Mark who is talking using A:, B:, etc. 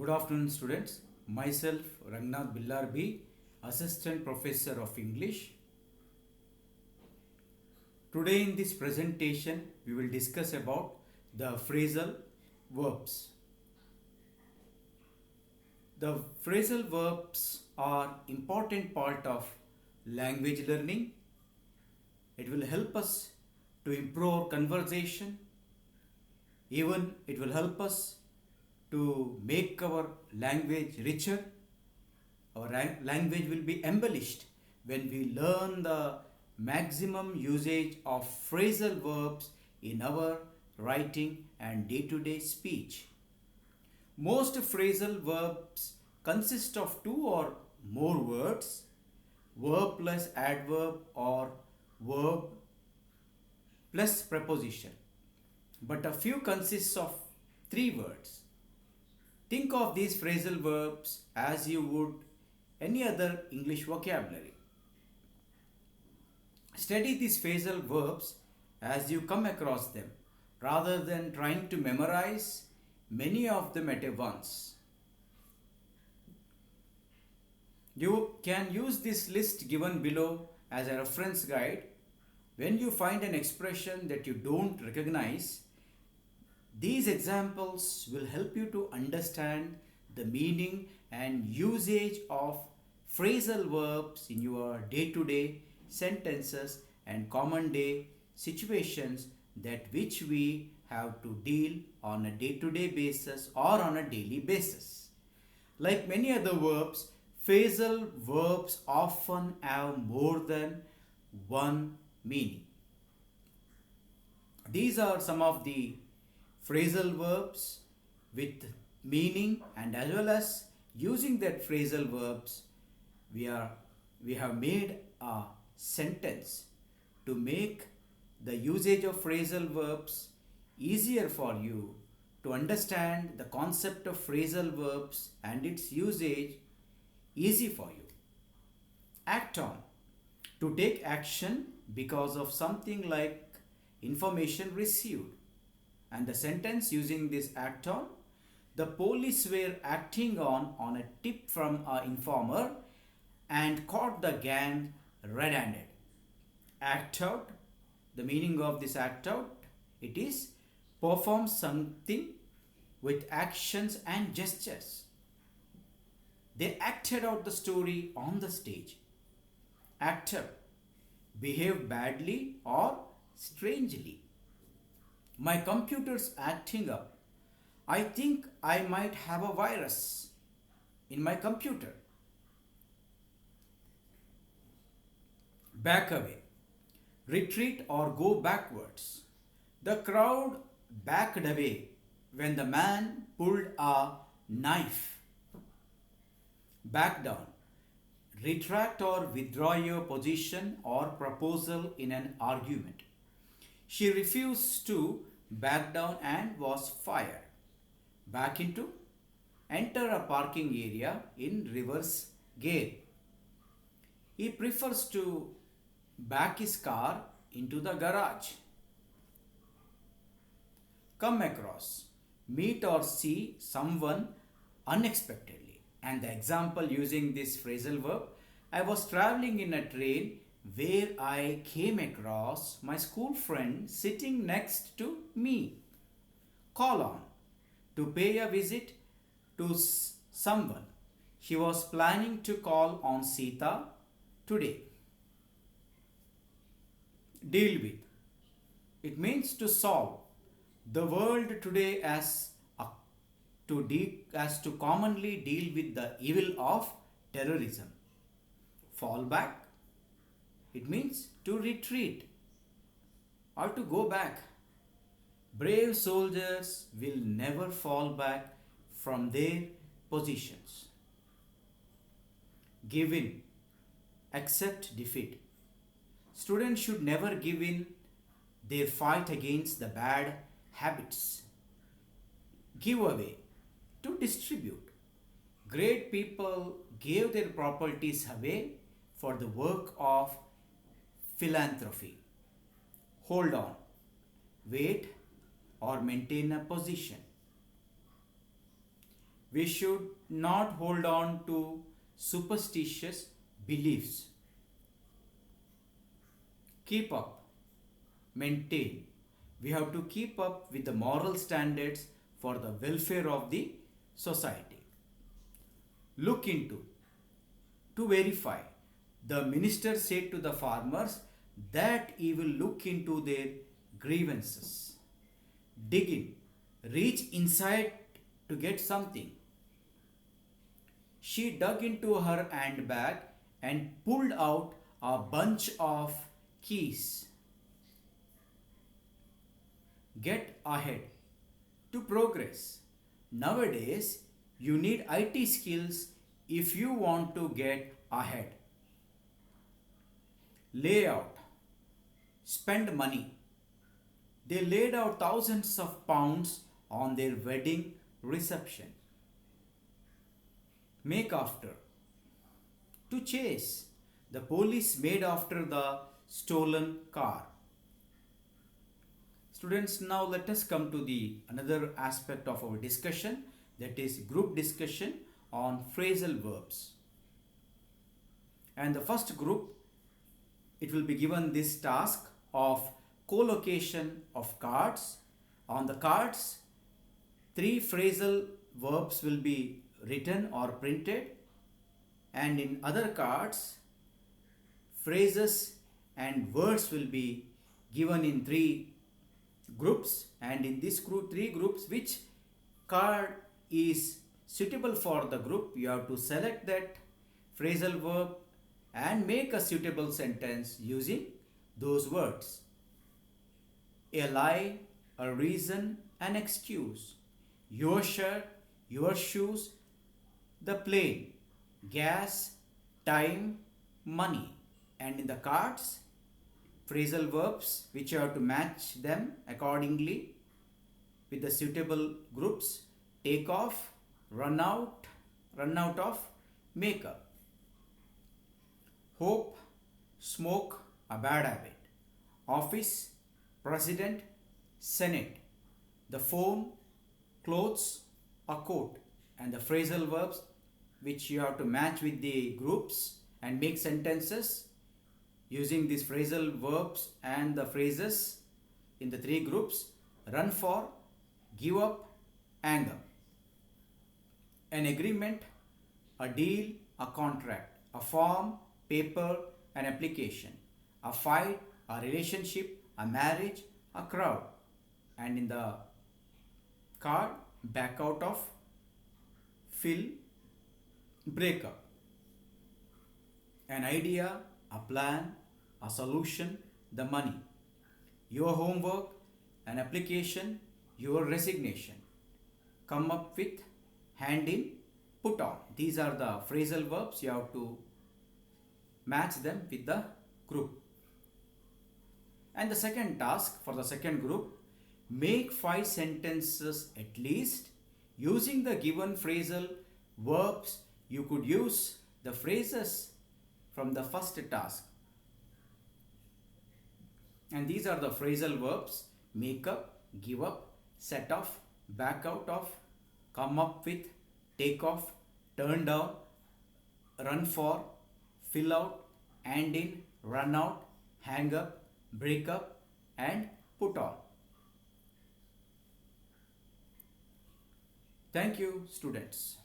A: Good afternoon, students. Myself, Rangnath Billarbi, Assistant Professor of English. Today in this presentation, we will discuss about the phrasal verbs. The phrasal verbs are important part of language learning. It will help us to improve conversation. Even it will help us to make our language richer. Our language will be embellished when we learn the maximum usage of phrasal verbs in our writing and day-to-day speech. Most phrasal verbs consist of two or more words, verb plus adverb or verb plus preposition. But a few consists of three words. Think of these phrasal verbs as you would any other English vocabulary. Study these phrasal verbs as you come across them rather than trying to memorize many of them at once. You can use this list given below as a reference guide. When you find an expression that you don't recognize, these examples will help you to understand the meaning and usage of phrasal verbs in your day-to-day sentences and common day situations that which we have to deal on a day-to-day basis or on a daily basis. Like many other verbs, phrasal verbs often have more than one meaning. These are some of the phrasal verbs with meaning, and as well as using that phrasal verbs we have made a sentence to make the usage of phrasal verbs easier for you to understand the concept of phrasal verbs and its usage easy for you. Act on, to take action because of something like information received. And the sentence using this act on, the police were acting on a tip from an informer and caught the gang red-handed. Act out, the meaning of this act out, it is perform something with actions and gestures. They acted out the story on the stage. Actor, behave badly or strangely. My computer's acting up. I think I might have a virus in my computer. Back away. Retreat or go backwards. The crowd backed away when the man pulled a knife. Back down. Retract or withdraw your position or proposal in an argument. She refused to back down and was fired. Back into, enter a parking area in reverse gear. He prefers to back his car into the garage. Come across, meet or see someone unexpectedly. And the example using this phrasal verb, I was traveling in a train where I came across my school friend sitting next to me. Call on, to pay a visit to someone. He was planning to call on Sita today. Deal with, it means to solve. The world today as to commonly deal with the evil of terrorism. Fall back, it means to retreat or to go back. Brave soldiers will never fall back from their positions. Give in, accept defeat. Students should never give in their fight against the bad habits. Give away, to distribute. Great people gave their properties away for the work of philanthropy. Hold on, wait or maintain a position. We should not hold on to superstitious beliefs. Keep up, maintain. We have to keep up with the moral standards for the welfare of the society. Look into, to verify. The minister said to the farmers that he will look into their grievances. Dig in, reach inside to get something. She dug into her handbag and pulled out a bunch of keys. Get ahead to progress. Nowadays, you need IT skills if you want to get ahead. Lay out, spend money. They laid out thousands of pounds on their wedding reception. Make after, to chase. The police made after the stolen car. Students, now let us come to the another aspect of our discussion, that is group discussion on phrasal verbs. And the first group, it will be given this task of collocation of cards. On the cards, 3 phrasal verbs will be written or printed, and in other cards, phrases and words will be given in 3 groups, and in this group 3 groups, which card is suitable for the group, you have to select that phrasal verb and make a suitable sentence using those words. A lie, a reason, an excuse. Your shirt, your shoes, the plane, gas, time, money. And in the cards, phrasal verbs which you have to match them accordingly with the suitable groups. Take off, run out of, make up. Hope, smoke, a bad habit. Office, president, senate. The phone, clothes, a coat. And the phrasal verbs which you have to match with the groups and make sentences using these phrasal verbs and the phrases in the 3 groups. Run for, give up, anger. An agreement, a deal, a contract. A form, paper, an application. A fight, a relationship, a marriage, a crowd. And in the card, back out of, fill, break up. An idea, a plan, a solution, the money. Your homework, an application, your resignation. Come up with, hand in, put on. These are the phrasal verbs. You have to match them with the group. And the second task for the second group, make 5 sentences at least using the given phrasal verbs. You could use the phrases from the first task. And these are the phrasal verbs: make up, give up, set off, back out of, come up with, take off, turn down, run for, fill out, hand in, run out, hang up, break up, and put on. Thank you, students.